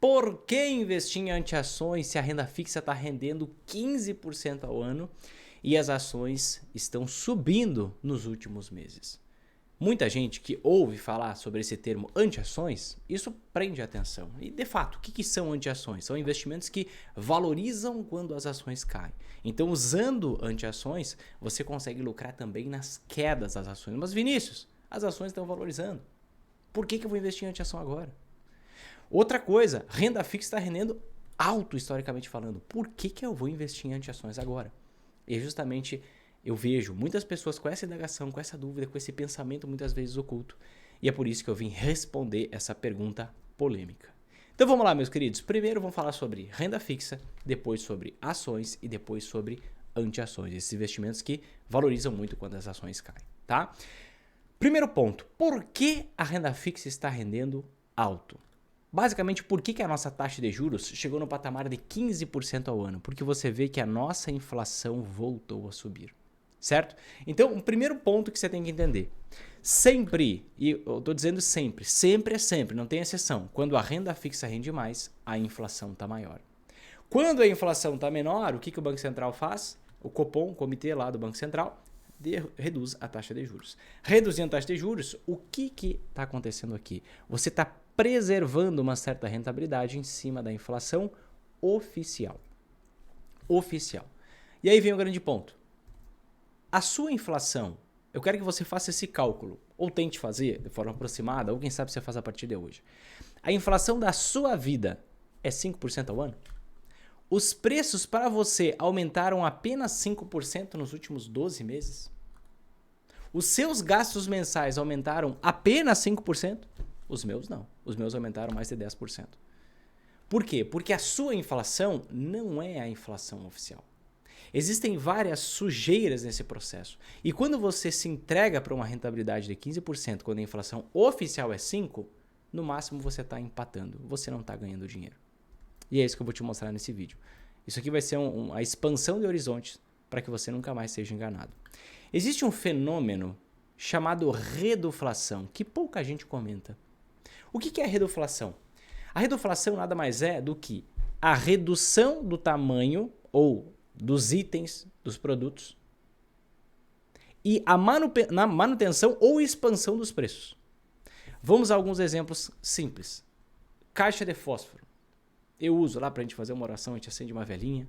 Por que investir em anti-ações se a renda fixa está rendendo 15% ao ano e as ações estão subindo nos últimos meses? Muita gente que ouve falar sobre esse termo anti-ações, isso prende a atenção. E de fato, o que são anti-ações? São investimentos que valorizam quando as ações caem. Então, usando anti-ações, você consegue lucrar também nas quedas das ações. Mas Vinícius, as ações estão valorizando. Por que eu vou investir em anti-ação agora? Outra coisa, renda fixa está rendendo alto historicamente falando. Por que eu vou investir em anti-ações agora? E justamente eu vejo muitas pessoas com essa indagação, com essa dúvida, com esse pensamento muitas vezes oculto. E é por isso que eu vim responder essa pergunta polêmica. Então vamos lá, meus queridos. Primeiro vamos falar sobre renda fixa, depois sobre ações e depois sobre anti-ações. Esses investimentos que valorizam muito quando as ações caem, tá? Primeiro ponto, por que a renda fixa está rendendo alto? Basicamente, por que a nossa taxa de juros chegou no patamar de 15% ao ano? Porque você vê que a nossa inflação voltou a subir, certo? Então, o primeiro ponto que você tem que entender. Sempre, e eu estou dizendo sempre, sempre é sempre, não tem exceção. Quando a renda fixa rende mais, a inflação está maior. Quando a inflação está menor, o que o Banco Central faz? O Copom, o comitê lá do Banco Central, reduz a taxa de juros. Reduzindo a taxa de juros, o que está acontecendo aqui? Você está preservando uma certa rentabilidade em cima da inflação oficial. E aí vem o grande ponto. A sua inflação, eu quero que você faça esse cálculo, ou tente fazer de forma aproximada, ou quem sabe você faz a partir de hoje. A inflação da sua vida é 5% ao ano? Os preços para você aumentaram apenas 5% nos últimos 12 meses? Os seus gastos mensais aumentaram apenas 5%? Os meus não. Os meus aumentaram mais de 10%. Por quê? Porque a sua inflação não é a inflação oficial. Existem várias sujeiras nesse processo. E quando você se entrega para uma rentabilidade de 15%, quando a inflação oficial é 5%, no máximo você está empatando. Você não está ganhando dinheiro. E é isso que eu vou te mostrar nesse vídeo. Isso aqui vai ser a expansão de horizontes para que você nunca mais seja enganado. Existe um fenômeno chamado reduflação, que pouca gente comenta. O que é reduflação? A reduflação nada mais é do que a redução do tamanho ou dos itens dos produtos e a manutenção ou expansão dos preços. Vamos a alguns exemplos simples. Caixa de fósforo. Eu uso lá para a gente fazer uma oração, a gente acende uma velinha.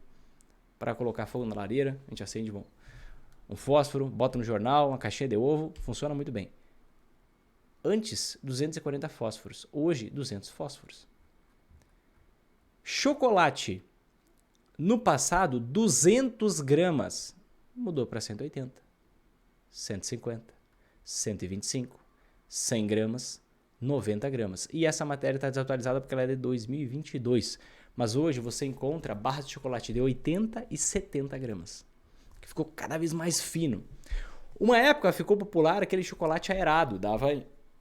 Para colocar fogo na lareira, a gente acende um fósforo, bota no jornal, uma caixinha de ovo, funciona muito bem. Antes, 240 fósforos. Hoje, 200 fósforos. Chocolate. No passado, 200 gramas. Mudou para 180, 150, 125, 100 gramas, 90 gramas. E essa matéria está desatualizada porque ela é de 2022. Mas hoje você encontra barras de chocolate de 80 e 70 gramas. Que ficou cada vez mais fino. Uma época ficou popular aquele chocolate aerado. Dava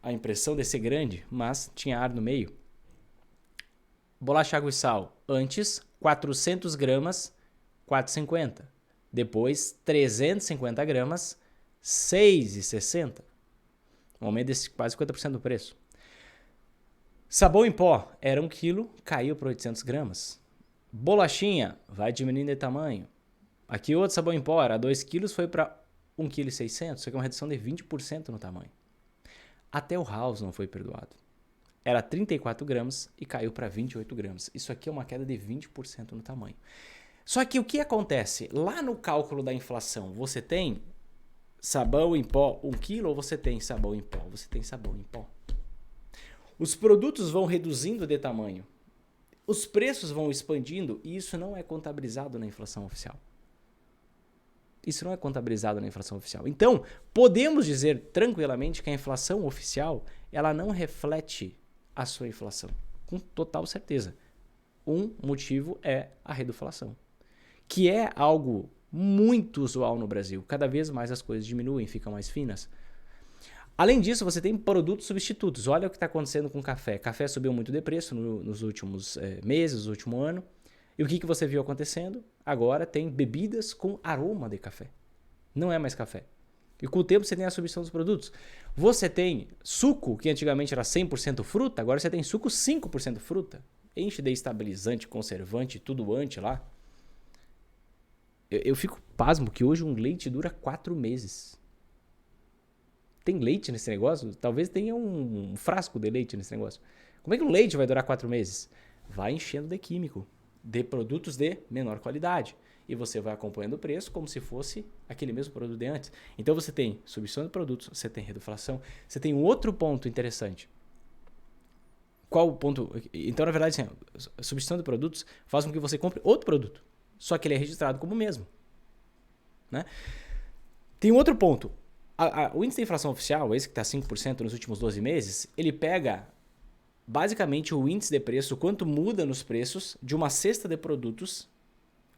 a impressão de ser grande, mas tinha ar no meio. Bolacha água e sal. Antes, 400 gramas, 4,50. Depois, 350 gramas, 6,60. Um aumento de quase 50% do preço. Sabão em pó era 1 kg, caiu para 800 gramas. Bolachinha vai diminuindo de tamanho. Aqui outro sabão em pó era 2 kg, foi para 1,6 kg. Isso aqui é uma redução de 20% no tamanho. Até o House não foi perdoado. Era 34 gramas e caiu para 28 gramas. Isso aqui é uma queda de 20% no tamanho. Só que o que acontece? Lá no cálculo da inflação, você tem sabão em pó 1 kg ou você tem sabão em pó? Você tem sabão em pó. Os produtos vão reduzindo de tamanho. Os preços vão expandindo e isso não é contabilizado na inflação oficial. Isso não é contabilizado na inflação oficial. Então, podemos dizer tranquilamente que a inflação oficial ela não reflete a sua inflação. Com total certeza. Um motivo é a reduflação, que é algo muito usual no Brasil. Cada vez mais as coisas diminuem, ficam mais finas. Além disso, você tem produtos substitutos. Olha o que está acontecendo com o café. Café subiu muito de preço nos últimos meses, no último ano. E o que você viu acontecendo? Agora tem bebidas com aroma de café. Não é mais café. E com o tempo você tem a substituição dos produtos. Você tem suco, que antigamente era 100% fruta, agora você tem suco 5% fruta. enche de estabilizante, conservante, tudo anti lá. Eu fico pasmo que hoje um leite dura 4 meses. Tem leite nesse negócio? Talvez tenha um frasco de leite nesse negócio. Como é que um leite vai durar 4 meses? Vai enchendo de químico, de produtos de menor qualidade. E você vai acompanhando o preço como se fosse aquele mesmo produto de antes. Então você tem substituição de produtos, você tem reduflação, você tem um outro ponto interessante. Qual o ponto? Então, na verdade, assim, a substituição de produtos faz com que você compre outro produto, só que ele é registrado como o mesmo. Né? Tem um outro ponto. O índice de inflação oficial, esse que está 5% nos últimos 12 meses, ele pega basicamente o índice de preço, quanto muda nos preços de uma cesta de produtos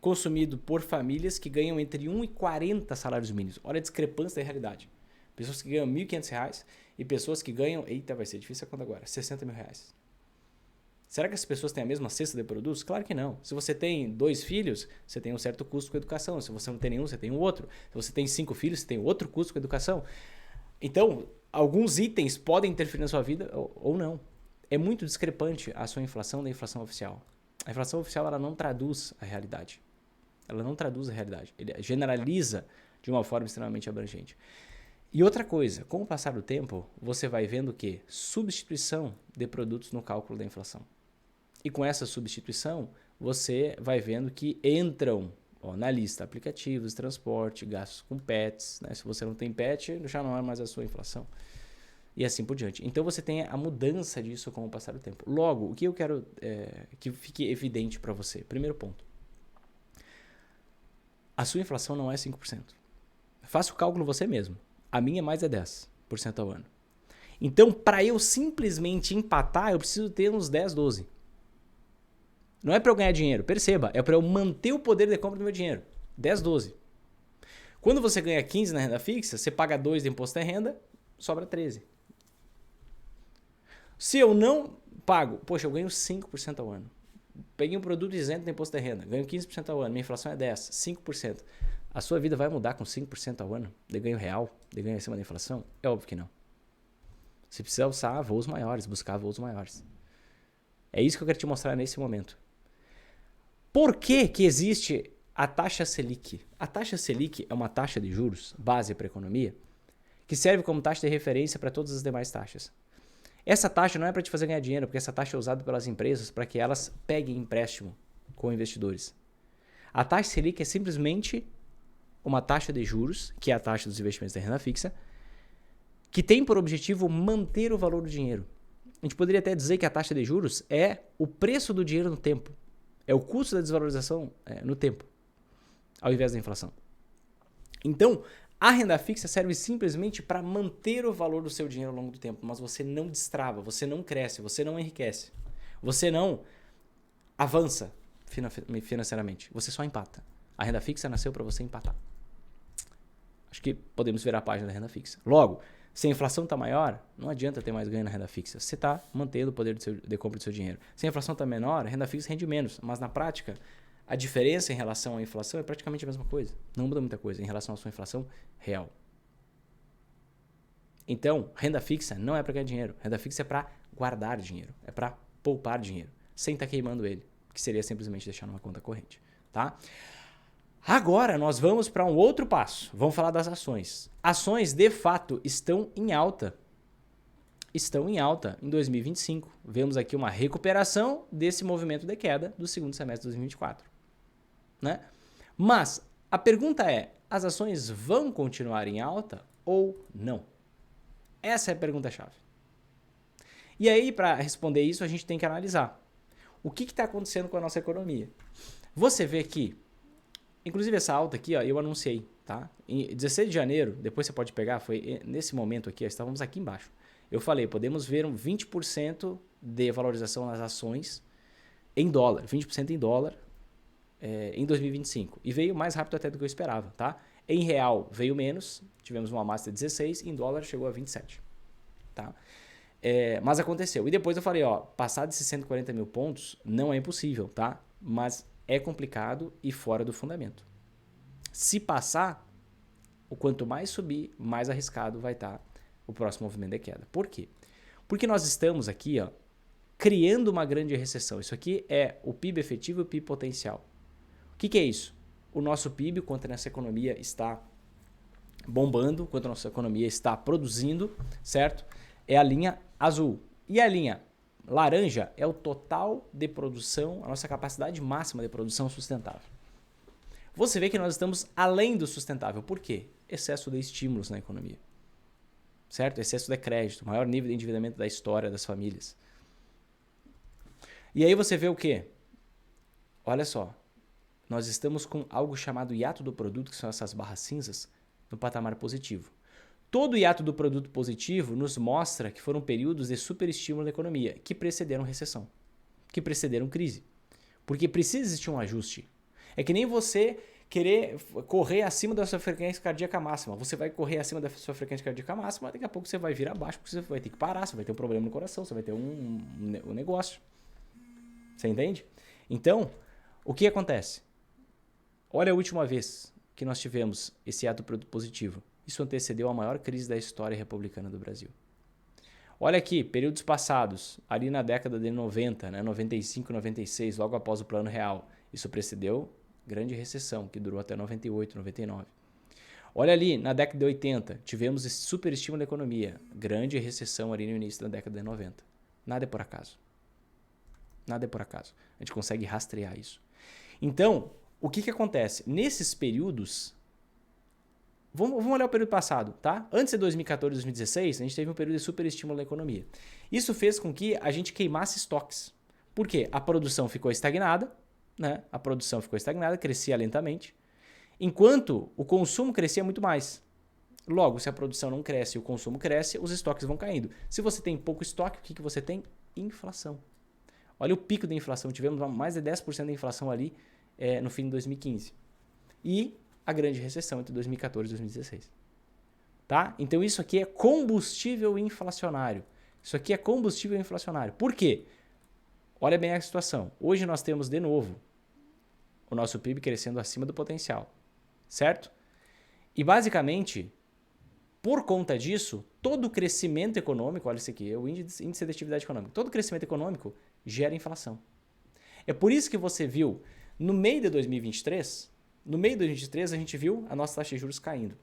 consumido por famílias que ganham entre 1 e 40 salários mínimos. Olha a discrepância da realidade. Pessoas que ganham R$ 1.500 e pessoas que ganham, eita, vai ser difícil a conta agora, R$60 mil. Será que as pessoas têm a mesma cesta de produtos? Claro que não. Se você tem 2 filhos, você tem um certo custo com a educação. Se você não tem nenhum, você tem um outro. Se você tem 5 filhos, você tem outro custo com a educação. Então, alguns itens podem interferir na sua vida ou não. É muito discrepante a sua inflação da inflação oficial. A inflação oficial ela não traduz a realidade. Ela não traduz a realidade. Ele generaliza de uma forma extremamente abrangente. E outra coisa, com o passar do tempo, você vai vendo que substituição de produtos no cálculo da inflação. E com essa substituição, você vai vendo que entram na lista aplicativos, transporte, gastos com pets. Né? Se você não tem pet, já não é mais a sua inflação. E assim por diante. Então você tem a mudança disso com o passar do tempo. Logo, o que eu quero que fique evidente para você? Primeiro ponto. A sua inflação não é 5%. Faça o cálculo você mesmo. A minha mais é 10% ao ano. Então, para eu simplesmente empatar, eu preciso ter uns 10, 12%. Não é para eu ganhar dinheiro, perceba, é para eu manter o poder de compra do meu dinheiro. 10, 12. Quando você ganha 15 na renda fixa, você paga 2 de imposto de renda, sobra 13. Se eu não pago, poxa, eu ganho 5% ao ano. Peguei um produto isento de imposto de renda, ganho 15% ao ano, minha inflação é 10, 5%. A sua vida vai mudar com 5% ao ano de ganho real, de ganho acima da inflação? É óbvio que não. Você precisa usar voos maiores, buscar voos maiores. É isso que eu quero te mostrar nesse momento. Por que que existe a taxa Selic? A taxa Selic é uma taxa de juros, base para a economia, que serve como taxa de referência para todas as demais taxas. Essa taxa não é para te fazer ganhar dinheiro, porque essa taxa é usada pelas empresas para que elas peguem empréstimo com investidores. A taxa Selic é simplesmente uma taxa de juros, que é a taxa dos investimentos da renda fixa, que tem por objetivo manter o valor do dinheiro. A gente poderia até dizer que a taxa de juros é o preço do dinheiro no tempo. É o custo da desvalorização no tempo, ao invés da inflação. Então, a renda fixa serve simplesmente para manter o valor do seu dinheiro ao longo do tempo, mas você não destrava, você não cresce, você não enriquece, você não avança financeiramente, você só empata. A renda fixa nasceu para você empatar. Acho que podemos virar a página da renda fixa. Logo, se a inflação está maior, não adianta ter mais ganho na renda fixa. Você está mantendo o poder de compra do seu dinheiro. Se a inflação está menor, a renda fixa rende menos. Mas na prática, a diferença em relação à inflação é praticamente a mesma coisa. Não muda muita coisa em relação à sua inflação real. Então, renda fixa não é para ganhar dinheiro. Renda fixa é para guardar dinheiro. É para poupar dinheiro. Sem estar queimando ele. Que seria simplesmente deixar numa conta corrente. Tá? Agora nós vamos para um outro passo. Vamos falar das ações. Ações, de fato, estão em alta. Estão em alta em 2025. Vemos aqui uma recuperação desse movimento de queda do segundo semestre de 2024. Né? Mas a pergunta é, as ações vão continuar em alta ou não? Essa é a pergunta-chave. E aí, para responder isso, a gente tem que analisar. O que está acontecendo com a nossa economia? Você vê que inclusive essa alta aqui, ó, eu anunciei, tá? Em 16 de janeiro, depois você pode pegar, foi nesse momento aqui, ó, estávamos aqui embaixo. Eu falei, podemos ver um 20% de valorização nas ações em dólar, 20% em dólar em 2025. E veio mais rápido até do que eu esperava, tá? Em real veio menos, tivemos uma máxima de 16, em dólar chegou a 27, tá? Mas aconteceu. E depois eu falei, ó, passar desses 140 mil pontos não é impossível, tá? Mas é complicado e fora do fundamento. Se passar, o quanto mais subir, mais arriscado vai estar o próximo movimento de queda. Por quê? Porque nós estamos aqui, ó, criando uma grande recessão. Isso aqui é o PIB efetivo e o PIB potencial. O que é isso? O nosso PIB, quanto a nossa economia está bombando, quanto a nossa economia está produzindo, certo? É a linha azul. E a linha laranja é o total de produção, a nossa capacidade máxima de produção sustentável. Você vê que nós estamos além do sustentável. Por quê? Excesso de estímulos na economia. Certo? Excesso de crédito, maior nível de endividamento da história das famílias. E aí você vê o quê? Olha só, nós estamos com algo chamado hiato do produto, que são essas barras cinzas, no patamar positivo. Todo hiato do produto positivo nos mostra que foram períodos de superestímulo da economia, que precederam recessão, que precederam crise. Porque precisa existir um ajuste. É que nem você querer correr acima da sua frequência cardíaca máxima. Você vai correr acima da sua frequência cardíaca máxima, daqui a pouco você vai vir abaixo, porque você vai ter que parar, você vai ter um problema no coração, você vai ter um negócio. Você entende? Então, o que acontece? Olha a última vez que nós tivemos esse hiato do produto positivo. Isso antecedeu a maior crise da história republicana do Brasil. Olha aqui, períodos passados, ali na década de 90, 95, 96, logo após o Plano Real. Isso precedeu grande recessão, que durou até 98, 99. Olha ali, na década de 80, tivemos esse superestímulo da economia. Grande recessão ali no início da década de 90. Nada é por acaso. Nada é por acaso. A gente consegue rastrear isso. Então, o que acontece? Nesses períodos, vamos olhar o período passado, tá? Antes de 2014 e 2016, a gente teve um período de superestímulo da economia. Isso fez com que a gente queimasse estoques. Por quê? A produção ficou estagnada, né? A produção ficou estagnada, crescia lentamente, enquanto o consumo crescia muito mais. Logo, se a produção não cresce e o consumo cresce, os estoques vão caindo. Se você tem pouco estoque, o que você tem? Inflação. Olha o pico da inflação, tivemos mais de 10% de inflação ali no fim de 2015. E a grande recessão entre 2014 e 2016. Tá? Então isso aqui é combustível inflacionário. Isso aqui é combustível inflacionário. Por quê? Olha bem a situação. Hoje nós temos de novo o nosso PIB crescendo acima do potencial. Certo? E basicamente, por conta disso, todo o crescimento econômico, olha isso aqui, é o índice de atividade econômica. Todo crescimento econômico gera inflação. É por isso que você viu, no meio de 2023, a gente viu a nossa taxa de juros caindo.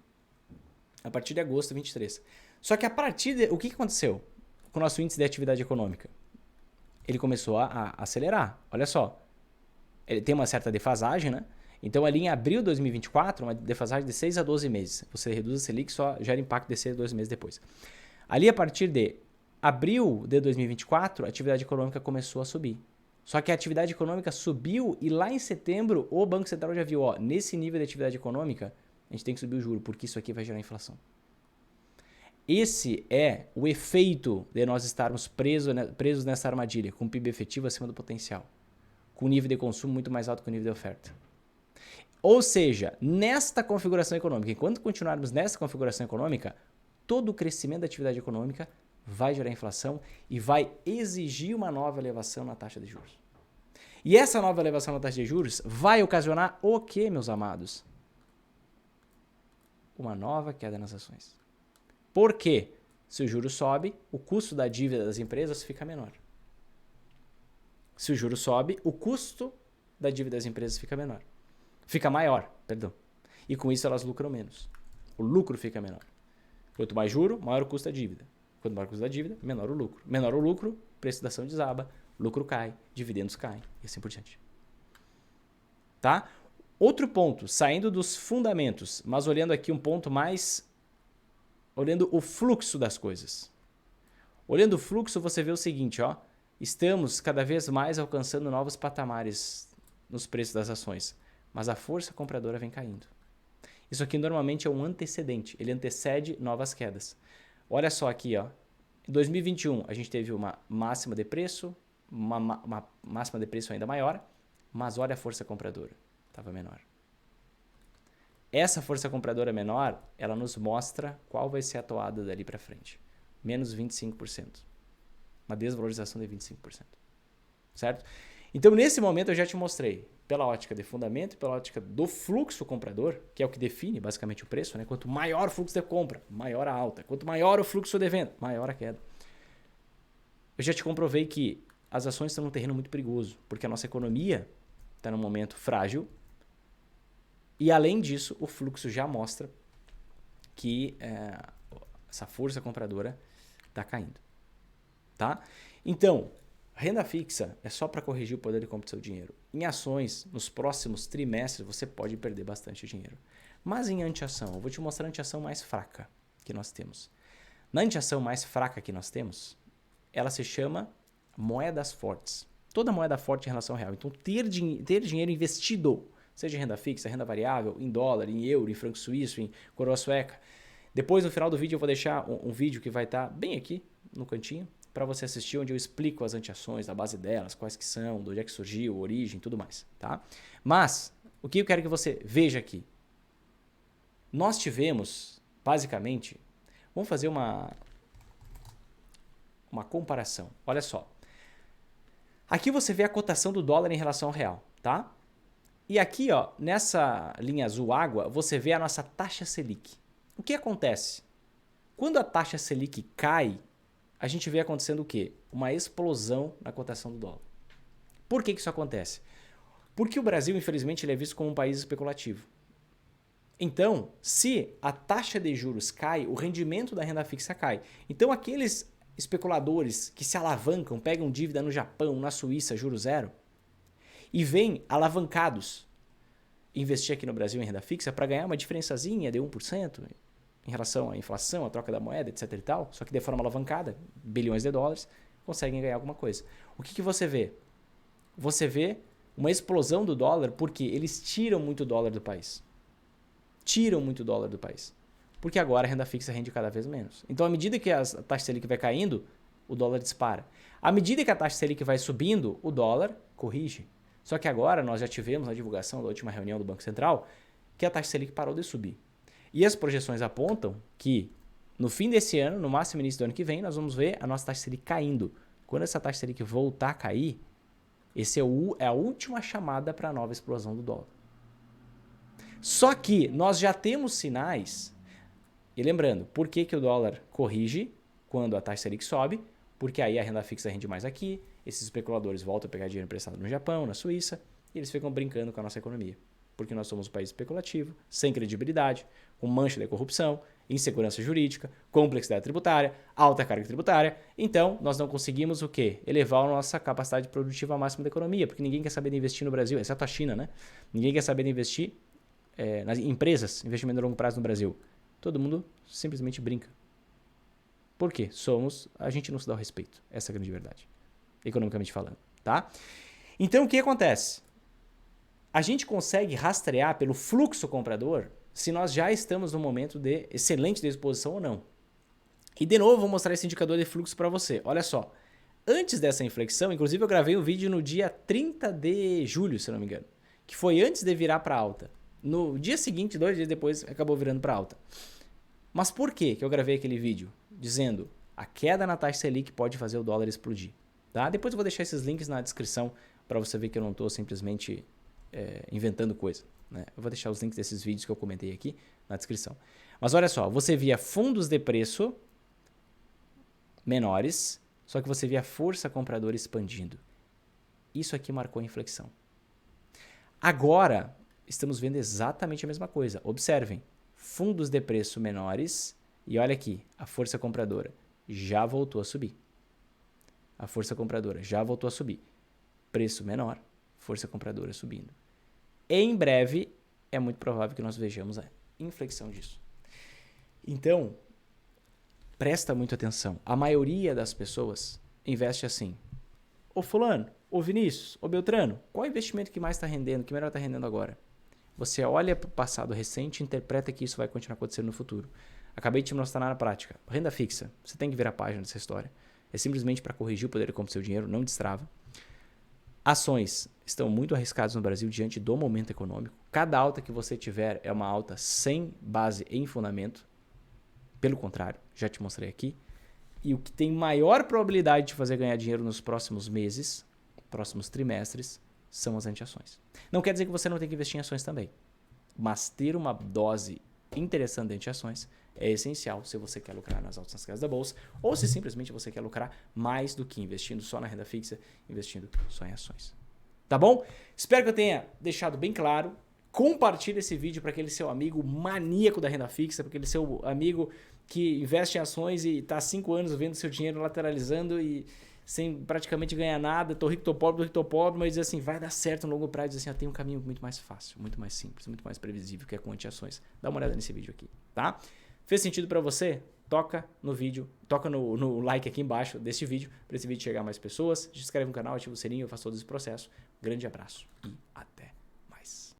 A partir de agosto de 2023. Só que a partir de... O que aconteceu com o nosso índice de atividade econômica? Ele começou a acelerar. Olha só. Ele tem uma certa defasagem, né? Então, ali em abril de 2024, uma defasagem de 6 a 12 meses. Você reduz a Selic, só gera impacto de 6 a 12 meses depois. Ali, a partir de abril de 2024, a atividade econômica começou a subir. Só que a atividade econômica subiu e lá em setembro o Banco Central já viu, ó, nesse nível de atividade econômica, a gente tem que subir o juro, porque isso aqui vai gerar inflação. Esse é o efeito de nós estarmos presos nessa armadilha, com o PIB efetivo acima do potencial, com o nível de consumo muito mais alto que o nível de oferta. Ou seja, nesta configuração econômica, enquanto continuarmos nessa configuração econômica, todo o crescimento da atividade econômica vai gerar inflação e vai exigir uma nova elevação na taxa de juros. E essa nova elevação na taxa de juros vai ocasionar o quê, meus amados? Uma nova queda nas ações. Por quê? Se o juro sobe, o custo da dívida das empresas fica menor. Se o juro sobe, o custo da dívida das empresas fica menor. Fica maior, perdão. E com isso elas lucram menos. O lucro fica menor. Quanto mais juro, maior o custo da dívida. Quanto maior o custo da dívida, menor o lucro. Menor o lucro, preço da ação desaba, lucro cai, dividendos caem e assim por diante. Tá? Outro ponto, saindo dos fundamentos, mas olhando aqui um ponto mais... Olhando o fluxo das coisas. Olhando o fluxo, você vê o seguinte, ó. Estamos cada vez mais alcançando novos patamares nos preços das ações, mas a força compradora vem caindo. Isso aqui normalmente é um antecedente, ele antecede novas quedas. Olha só aqui, ó. Em 2021 a gente teve uma máxima de preço, uma máxima de preço ainda maior, mas olha a força compradora, estava menor. Essa força compradora menor, ela nos mostra qual vai ser a toada dali para frente. Menos 25%. Uma desvalorização de 25%. Certo? Então, nesse momento, eu já te mostrei, pela ótica de fundamento e pela ótica do fluxo comprador, que é o que define basicamente o preço, né? Quanto maior o fluxo de compra, maior a alta. Quanto maior o fluxo de venda, maior a queda. Eu já te comprovei que as ações estão num terreno muito perigoso, porque a nossa economia está num momento frágil e, além disso, o fluxo já mostra que essa força compradora está caindo. Tá? Então, renda fixa é só para corrigir o poder de compra do seu dinheiro. Em ações, nos próximos trimestres, você pode perder bastante dinheiro. Mas em antiação, eu vou te mostrar a antiação mais fraca que nós temos. Na antiação mais fraca que nós temos, ela se chama moedas fortes. Toda moeda forte em relação ao real. Então, ter dinheiro investido, seja em renda fixa, renda variável, em dólar, em euro, em franco suíço, em coroa sueca. Depois, no final do vídeo, eu vou deixar um vídeo que vai estar bem aqui no cantinho, para você assistir, onde eu explico as antiações, a base delas, quais que são, de onde é que surgiu, origem, tudo mais. Tá? Mas, o que eu quero que você veja aqui? Nós tivemos, basicamente, vamos fazer uma comparação. Olha só. Aqui você vê a cotação do dólar em relação ao real, tá? E aqui, ó, nessa linha azul água, você vê a nossa taxa Selic. O que acontece? Quando a taxa Selic cai, a gente vê acontecendo o quê? Uma explosão na cotação do dólar. Por que isso acontece? Porque o Brasil, infelizmente, ele é visto como um país especulativo. Então, se a taxa de juros cai, o rendimento da renda fixa cai. Então, aqueles especuladores que se alavancam, pegam dívida no Japão, na Suíça, juro zero, e vêm alavancados investir aqui no Brasil em renda fixa para ganhar uma diferençazinha de 1% em relação à inflação, à troca da moeda, etc e tal, só que de forma alavancada, bilhões de dólares, conseguem ganhar alguma coisa. O que você vê? Você vê uma explosão do dólar porque eles tiram muito dólar do país. Tiram muito dólar do país. Porque agora a renda fixa rende cada vez menos. Então, à medida que a taxa Selic vai caindo, o dólar dispara. À medida que a taxa Selic vai subindo, o dólar corrige. Só que agora nós já tivemos na divulgação da última reunião do Banco Central que a taxa Selic parou de subir. E as projeções apontam que no fim desse ano, no máximo início do ano que vem, nós vamos ver a nossa taxa Selic caindo. Quando essa taxa Selic voltar a cair, esse é a última chamada para a nova explosão do dólar. Só que nós já temos sinais. E lembrando, por que o dólar corrige quando a taxa Selic sobe? Porque aí a renda fixa rende mais aqui, esses especuladores voltam a pegar dinheiro emprestado no Japão, na Suíça, e eles ficam brincando com a nossa economia. Porque nós somos um país especulativo, sem credibilidade, com mancha de corrupção, insegurança jurídica, complexidade tributária, alta carga tributária. Então, nós não conseguimos o quê? Elevar a nossa capacidade produtiva máxima da economia, porque ninguém quer saber de investir no Brasil, exceto a China, né? Ninguém quer saber de investir nas empresas, investimento a longo prazo no Brasil. Todo mundo simplesmente brinca. Por quê? A gente não se dá o respeito. Essa é a grande verdade. Economicamente falando, tá? Então, o que acontece? A gente consegue rastrear pelo fluxo comprador se nós já estamos num momento de excelente disposição ou não. E, de novo, vou mostrar esse indicador de fluxo para você. Olha só. Antes dessa inflexão, inclusive eu gravei um vídeo no dia 30 de julho, se não me engano, que foi antes de virar para alta. No dia seguinte, 2 dias depois, acabou virando para alta. Mas por que eu gravei aquele vídeo? Dizendo, a queda na taxa Selic pode fazer o dólar explodir. Tá? Depois eu vou deixar esses links na descrição para você ver que eu não estou simplesmente inventando coisa. Né? Eu vou deixar os links desses vídeos que eu comentei aqui na descrição. Mas olha só, você via fundos de preço menores, só que você via força compradora expandindo. Isso aqui marcou a inflexão. Agora, estamos vendo exatamente a mesma coisa. Observem, fundos de preço menores e olha aqui, a força compradora já voltou a subir. A força compradora já voltou a subir. Preço menor, força compradora subindo. Em breve, é muito provável que nós vejamos a inflexão disso. Então, presta muita atenção. A maioria das pessoas investe assim. Ô fulano, ô Vinícius, ô Beltrano, qual é o investimento que mais está rendendo, que melhor está rendendo agora? Você olha para o passado recente e interpreta que isso vai continuar acontecendo no futuro. Acabei de te mostrar na prática. Renda fixa, você tem que virar a página dessa história. É simplesmente para corrigir o poder de compra do seu dinheiro, não destrava. Ações estão muito arriscadas no Brasil diante do momento econômico. Cada alta que você tiver é uma alta sem base em fundamento. Pelo contrário, já te mostrei aqui. E o que tem maior probabilidade de fazer ganhar dinheiro nos próximos meses, próximos trimestres, são as antiações. Não quer dizer que você não tem que investir em ações também. Mas ter uma dose interessante dentro de ações é essencial se você quer lucrar nas altas quedas da bolsa ou se simplesmente você quer lucrar mais do que investindo só na renda fixa, investindo só em ações. Tá bom? Espero que eu tenha deixado bem claro. Compartilhe esse vídeo para aquele seu amigo maníaco da renda fixa, para aquele seu amigo que investe em ações e está há 5 anos vendo seu dinheiro lateralizando e sem praticamente ganhar nada, tô rico, tô pobre, mas diz assim, vai dar certo no longo prazo, diz assim, tem um caminho muito mais fácil, muito mais simples, muito mais previsível que é com anti-ações. Dá uma olhada nesse vídeo aqui, tá? Fez sentido para você? Toca no vídeo, toca no like aqui embaixo desse vídeo, para esse vídeo chegar a mais pessoas, se inscreve no canal, ativa o sininho, eu faço todo esse processo. Grande abraço e até!